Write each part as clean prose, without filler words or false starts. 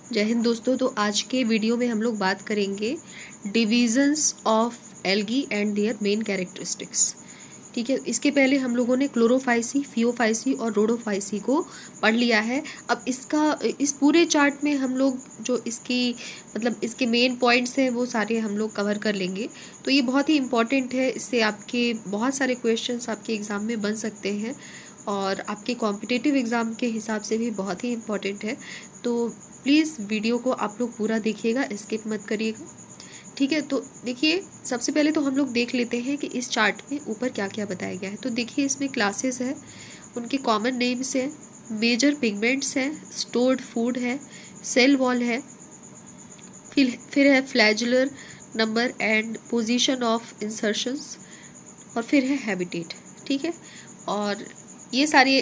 जय हिंद दोस्तों। तो आज के वीडियो में हम लोग बात करेंगे divisions of algae and their main characteristics. ठीक है, इसके पहले हम लोगों ने क्लोरोफाइसी, फियोफाइसी और रोडोफाइसी को पढ़ लिया है। अब इस पूरे चार्ट में हम लोग जो इसके मेन पॉइंट्स हैं वो सारे हम लोग कवर कर लेंगे। तो ये बहुत ही इम्पॉर्टेंट है, इससे आपके बहुत सारे क्वेश्चंस आपके एग्ज़ाम में बन सकते हैं और आपके कॉम्पिटिटिव एग्ज़ाम के हिसाब से भी बहुत ही इम्पॉर्टेंट है। तो प्लीज़ वीडियो को आप लोग पूरा देखिएगा, स्किप मत करिएगा। ठीक है, तो देखिए सबसे पहले तो हम लोग देख लेते हैं कि इस चार्ट में ऊपर क्या क्या बताया गया है। तो देखिए इसमें क्लासेस है, उनके कॉमन नेम्स हैं, मेजर पिगमेंट्स हैं, स्टोर्ड फूड है, सेल वॉल है, फिर है flagellar number and position of insertions, और फिर है हैबिटेट। ठीक है, और ये सारे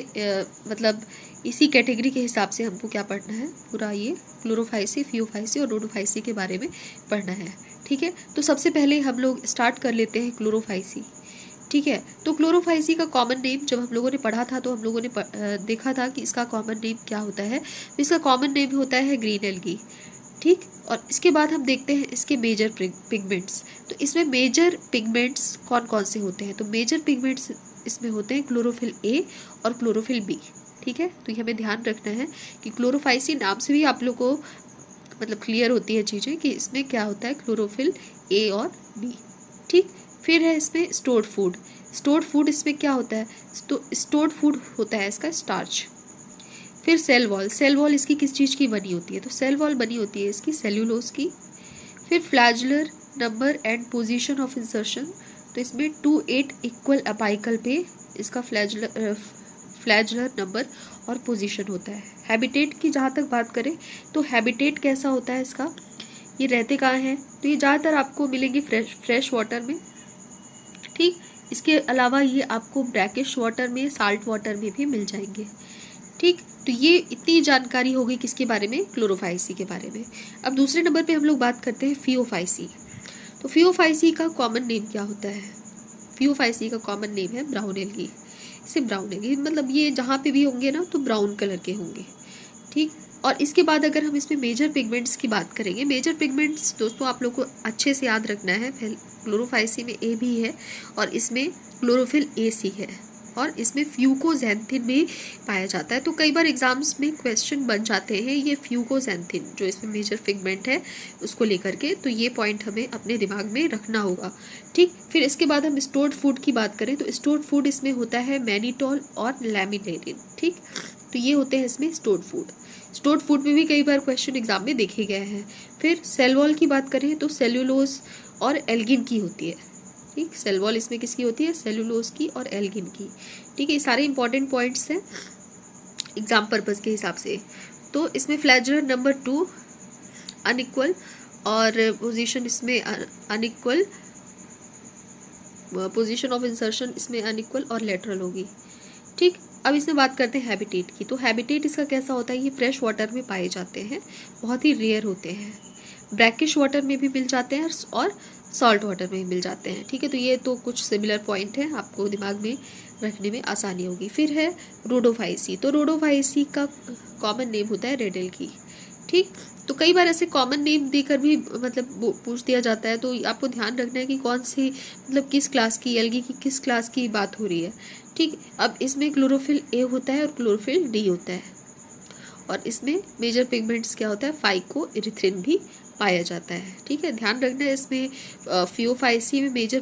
इसी कैटेगरी के हिसाब से हमको क्या पढ़ना है, पूरा ये क्लोरोफाइसी, फियोफाइसी और रोडोफाइसी के बारे में पढ़ना है। ठीक है, तो सबसे पहले हम लोग स्टार्ट कर लेते हैं क्लोरोफाइसी। ठीक है, तो क्लोरोफाइसी का कॉमन नेम जब हम लोगों ने पढ़ा था तो हम लोगों ने देखा था कि इसका कॉमन नेम क्या होता है। इसका कॉमन नेम होता है ग्रीन एल्गी। ठीक, और इसके बाद हम देखते हैं इसके मेजर पिगमेंट्स। तो इसमें मेजर पिगमेंट्स कौन कौन से होते हैं, तो मेजर पिगमेंट्स इसमें होते हैं क्लोरोफिल ए और क्लोरोफिल बी। ठीक है, तो ये हमें ध्यान रखना है कि क्लोरोफाइसी नाम से भी आप लोग को क्लियर होती है चीज़ें कि इसमें क्या होता है, क्लोरोफिल ए और बी। ठीक, फिर है इसमें स्टोर्ड फूड। स्टोर्ड फूड इसमें क्या होता है, स्टोर्ड फूड होता है इसका स्टार्च। फिर सेल वॉल, सेल वॉल इसकी किस चीज़ की बनी होती है, तो सेल वॉल बनी होती है इसकी सेल्यूलोज की। फिर flagellar number and position of insertion, तो इसमें 2-8 इक्वल अपाइकल पे इसका फ्लैजुलर नंबर और पोजीशन होता है। हैबिटेट की जहाँ तक बात करें तो हैबिटेट कैसा होता है इसका, ये रहते कहाँ हैं, तो ये ज़्यादातर आपको मिलेंगे फ्रेश वाटर में। ठीक, इसके अलावा ये आपको ब्रैकिश वाटर में, साल्ट वाटर में भी मिल जाएंगे। ठीक, तो ये इतनी जानकारी हो गई किसके बारे में, क्लोरोफाइसी के बारे में। अब दूसरे नंबर पे हम लोग बात करते हैं फियोफाइसी। तो फियोफाइसी का कॉमन नेम क्या होता है, फियोफाइसी का कॉमन नेम है ब्राउन एल्गी। इसे ब्राउन एल्गी ये जहाँ पे भी होंगे ना तो ब्राउन कलर के होंगे। ठीक, और इसके बाद अगर हम इसमें मेजर पिगमेंट्स की बात करेंगे, मेजर पिगमेंट्स दोस्तों आप लोग को अच्छे से याद रखना है। क्लोरोफाइसी में ए भी है और इसमें क्लोरोफिल ए सी है और इसमें फ्यूकोजैंथिन भी पाया जाता है। तो कई बार एग्जाम्स में क्वेश्चन बन जाते हैं ये फ्यूकोजैंथिन जो इसमें मेजर पिगमेंट है उसको लेकर के, तो ये पॉइंट हमें अपने दिमाग में रखना होगा। ठीक, फिर इसके बाद हम स्टोर्ड फूड की बात करें तो स्टोर्ड फूड इसमें होता है मैनिटोल और लैमिनेरिन। ठीक, तो ये होते हैं इसमें स्टोर्ड फूड। स्टोर्ड फूड में भी कई बार क्वेश्चन एग्जाम में देखे गए हैं। फिर सेल वॉल की बात करें तो सेल्यूलोज और एल्गिन की होती है। ठीक, सेल वॉल इसमें किसकी होती है, सेल्यूलोज की और एल्गिन की। ठीक है, ये सारे इंपॉर्टेंट पॉइंट्स हैं एग्जाम पर्पज के हिसाब से। तो इसमें फ्लैजुलर नंबर 2 अनइक्वल और पोजीशन इसमें अनइक्वल, पोजीशन ऑफ इंसर्शन इसमें अनइक्वल और लेटरल होगी। ठीक, अब इसमें बात करते हैं हैबिटेट की। तो हैबिटेट इसका कैसा होता है, ये फ्रेश वाटर में पाए जाते हैं, बहुत ही रेयर होते हैं, ब्रैकिश वाटर में भी मिल जाते हैं और सॉल्ट वाटर में भी मिल जाते हैं। ठीक है, तो ये तो कुछ सिमिलर पॉइंट है, आपको दिमाग में रखने में आसानी होगी। फिर है रोडोफाइसी। तो रोडोफाइसी का कॉमन नेम होता है रेड एल्गी। ठीक, तो कई बार ऐसे कॉमन नेम देकर भी पूछ दिया जाता है, तो आपको ध्यान रखना है कि कौन सी किस क्लास की एल्गी की किस क्लास की बात हो रही है। ठीक, अब इसमें क्लोरोफिल ए होता है और क्लोरोफिल डी होता है और इसमें मेजर पिगमेंट्स क्या होता है, फाइको इरिथ्रिन भी पाया जाता है। ठीक है, ध्यान रखना है इसमें फियोफाइसी में मेजर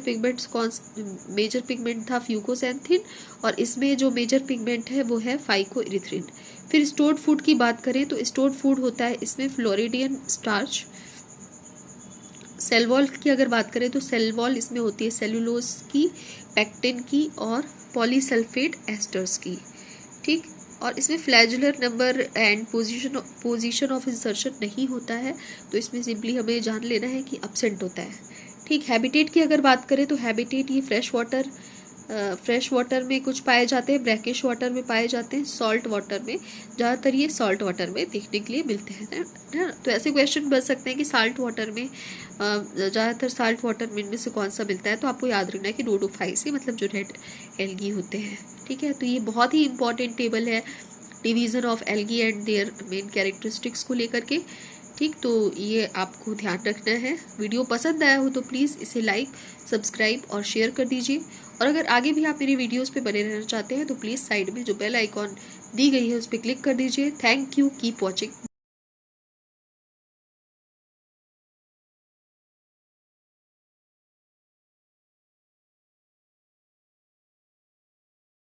पिगमेंट था फ्यूकोसैंथिन और इसमें जो मेजर पिगमेंट है वो है फाइको इरिथ्रिन। फिर स्टोर्ड फूड की बात करें तो स्टोर्ड फूड होता है इसमें फ्लोरिडियन स्टार्च। सेल वॉल की अगर बात करें तो सेल वॉल इसमें होती है सेल्यूलोज की, पेक्टिन की और पॉलीसल्फेट एस्टर्स की। ठीक, और इसमें flagellar number and position of insertion नहीं होता है, तो इसमें सिंपली हमें जान लेना है कि एब्सेंट होता है। ठीक, हैबिटेट की अगर बात करें तो हैबिटेट ये फ्रेश वाटर में कुछ पाए जाते हैं, ब्रैकिश वाटर में पाए जाते हैं, सॉल्ट वाटर में, ज़्यादातर ये सॉल्ट वाटर में देखने के लिए मिलते हैं ना। तो ऐसे क्वेश्चन बन सकते हैं कि साल्ट वाटर में ज़्यादातर साल्ट वाटर में इनमें से कौन सा मिलता है, तो आपको याद रखना है कि रोडोफाइसी जो रेड एल्गी होते हैं। ठीक है, तो ये बहुत ही इंपॉर्टेंट टेबल है division of algae and their main characteristics को लेकर के। ठीक, तो ये आपको ध्यान रखना है। वीडियो पसंद आया हो तो प्लीज़ इसे लाइक, सब्सक्राइब और शेयर कर दीजिए। और अगर आगे भी आप मेरी वीडियोस पे बने रहना चाहते हैं तो प्लीज़ साइड में जो बेल आइकॉन दी गई है उस पर क्लिक कर दीजिए। Thank you, keep watching.